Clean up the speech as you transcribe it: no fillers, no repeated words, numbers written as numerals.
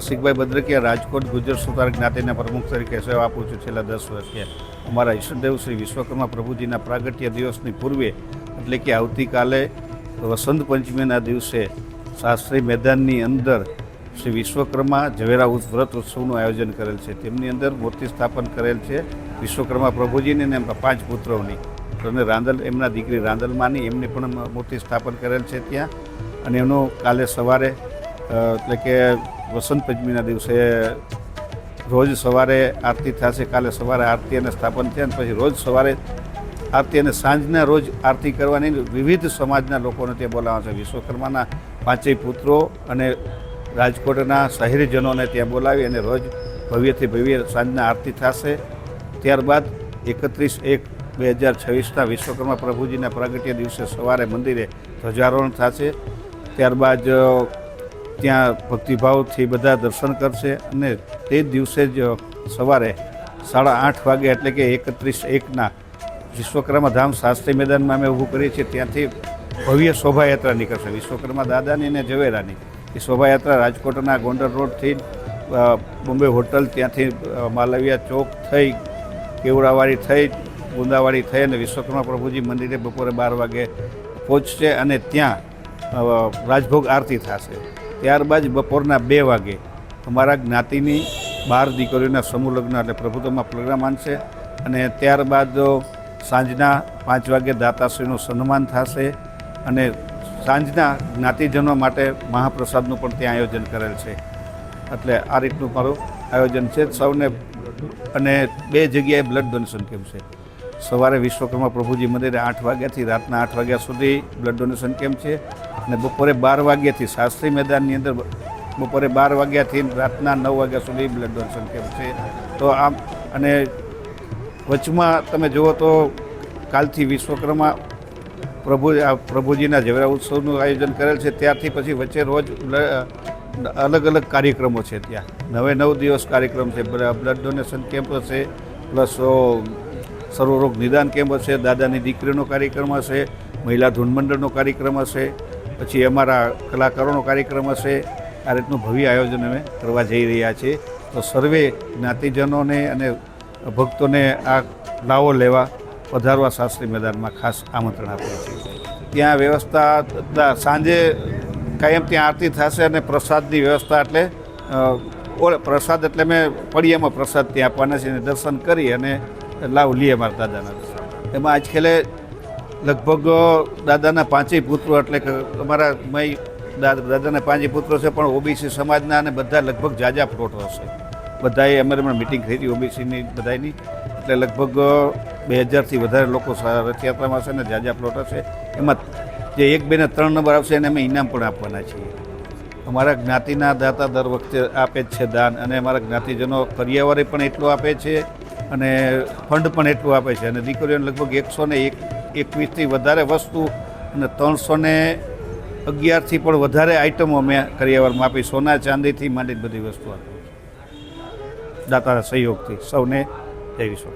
રસિકભાઈ બદ્રકિયા, રાજકોટ ગુજર સુતાર જ્ઞાતિના પ્રમુખ તરીકે સેવા આપું છું છેલ્લા 10 વર્ષથી। અમારા ઈષ્ટદેવ શ્રી વિશ્વકર્મા પ્રભુજીના પ્રાગટ્ય દિવસની પૂર્વે એટલે કે આવતીકાલે વસંત પંચમીના દિવસે શાસ્ત્રી મેદાનની અંદર શ્રી વિશ્વકર્મા ઝવેરા વ્રત ઉત્સવનું આયોજન કરેલ છે। તેમની અંદર મૂર્તિ સ્થાપન કરેલ છે વિશ્વકર્મા પ્રભુજીને અને એમના 5 પુત્રોની, અને રાંદલ એમના દીકરી રાંદલમાની એમની પણ મૂર્તિ સ્થાપન કરેલ છે ત્યાં। અને એનું કાલે સવારે એટલે કે વસંત પંચમીના દિવસે રોજ સવારે આરતી થશે। કાલે સવારે આરતી અને સ્થાપન થયા, અને પછી રોજ સવારે આરતી અને સાંજના રોજ આરતી કરવાની વિવિધ સમાજના લોકોને ત્યાં બોલાવવા છે। વિશ્વકર્માના 5 પુત્રો અને રાજકોટના શહેરીજનોને ત્યાં બોલાવી અને રોજ ભવ્યથી ભવ્ય સાંજના આરતી થશે। ત્યારબાદ 31/1/2026ના વિશ્વકર્મા પ્રભુજીના પ્રાગટ્ય દિવસે સવારે મંદિરે ધ્વજારોહણ થશે। ત્યારબાદ ત્યાં ભક્તિભાવથી બધા દર્શન કરશે, અને તે જ દિવસે જ સવારે 8:30 વાગે એટલે કે 31/1ના વિશ્વકર્મા ધામ શાસ્ત્રી મેદાનમાં અમે ઊભું કરીએ છીએ, ત્યાંથી ભવ્ય શોભાયાત્રા નીકળશે વિશ્વકર્મા દાદાની અને ઝવેરાની। એ શોભાયાત્રા રાજકોટના ગોંડલ રોડથી બોમ્બે હોટલ, ત્યાંથી માલવિયા ચોક થઈ, કેવડાવાડી થઈ, ગુંદાવાડી થઈ અને વિશ્વકર્મા પ્રભુજી મંદિરે બપોરે 12 વાગે પહોંચશે, અને ત્યાં રાજભોગ આરતી થશે। ત્યારબાદ બપોરના 2 વાગે અમારા જ્ઞાતિની 12 દીકરીઓના સમૂહ લગ્ન એટલે પ્રભુત્વમાં પ્રોગ્રામ આનશે, અને ત્યારબાદ સાંજના 5 વાગે દાતાશ્રીનું સન્માન થશે, અને સાંજના જ્ઞાતિજનો માટે મહાપ્રસાદનું પણ ત્યાં આયોજન કરેલ છે। એટલે આ રીતનું મારું આયોજન છે સૌને। અને 2 જગ્યાએ બ્લડ ડોનેશન કેમ્પ છે। સવારે વિશ્વકર્મા પ્રભુજી મંદિરે 8 વાગ્યાથી રાતના 8 વાગ્યા સુધી બ્લડ ડોનેશન કેમ્પ છે, અને બપોરે 12 વાગ્યાથી શાસ્ત્રી મેદાનની અંદર બપોરે 12 વાગ્યાથી રાતના 9 વાગ્યા સુધી બ્લડ ડોનેશન કેમ્પ છે। તો આમ, અને વચમાં તમે જુઓ તો કાલથી વિશ્વકર્મા પ્રભુજીના ઝવેરા ઉત્સવનું આયોજન કરેલ છે। ત્યારથી પછી વચ્ચે રોજ અલગ અલગ કાર્યક્રમો છે। ત્યાં 9 દિવસ કાર્યક્રમ છે। બ્લડ ડોનેશન કેમ્પ હશે, પ્લસ સર્વરોગ નિદાન કેમ્પ હશે, દાદાની દીકરીનો કાર્યક્રમ હશે, મહિલા ધૂનમંડળનો કાર્યક્રમ હશે, પછી અમારા કલાકારોનો કાર્યક્રમ હશે। આ રીતનું ભવ્ય આયોજન અમે કરવા જઈ રહ્યા છીએ। તો સર્વે જ્ઞાતિજનોને અને ભક્તોને આ લાવો લેવા પધારવા શાસ્ત્રી મેદાનમાં ખાસ આમંત્રણ આપીએ છીએ। ત્યાં વ્યવસ્થા સાંજે કાયમ ત્યાં આરતી થશે, અને પ્રસાદની વ્યવસ્થા એટલે પ્રસાદ એટલે મેં પડિયામાં પ્રસાદ ત્યાં આપવાના છે, અને દર્શન કરી અને લાવ લઈએ મારા દાદાના દર્શન। એમાં આજકાલે લગભગ દાદાના 5 પુત્રો એટલે કે અમારા દાદાના 5 પુત્રો છે, પણ ઓબીસી સમાજના અને બધા લગભગ જાજા પ્લોટ હશે। બધાએ અમારે મિટિંગ થઈ હતી ઓબીસીની બધાની, એટલે લગભગ 2000થી વધારે લોકો રથયાત્રામાં હશે, અને જાજા પ્લોટ હશે। એમાં જે 1, 2 ને 3 નંબર આવશે એને અમે ઇનામ પણ આપવાના છીએ। અમારા જ્ઞાતિના દાતા દર વખતે આપે જ છે દાન, અને અમારા જ્ઞાતિજનો કરિયાવરે પણ એટલું આપે છે, અને ફંડ પણ એટલું આપે છે। અને દીકરીઓને લગભગ 121થી વધારે વસ્તુ અને 311થી પણ વધારે આઇટમો અમે કરિયાવરમાં આપી, સોના ચાંદીથી માંડી બધી વસ્તુ આપી દાતાના સહયોગથી। સૌને જય વિશ્વ।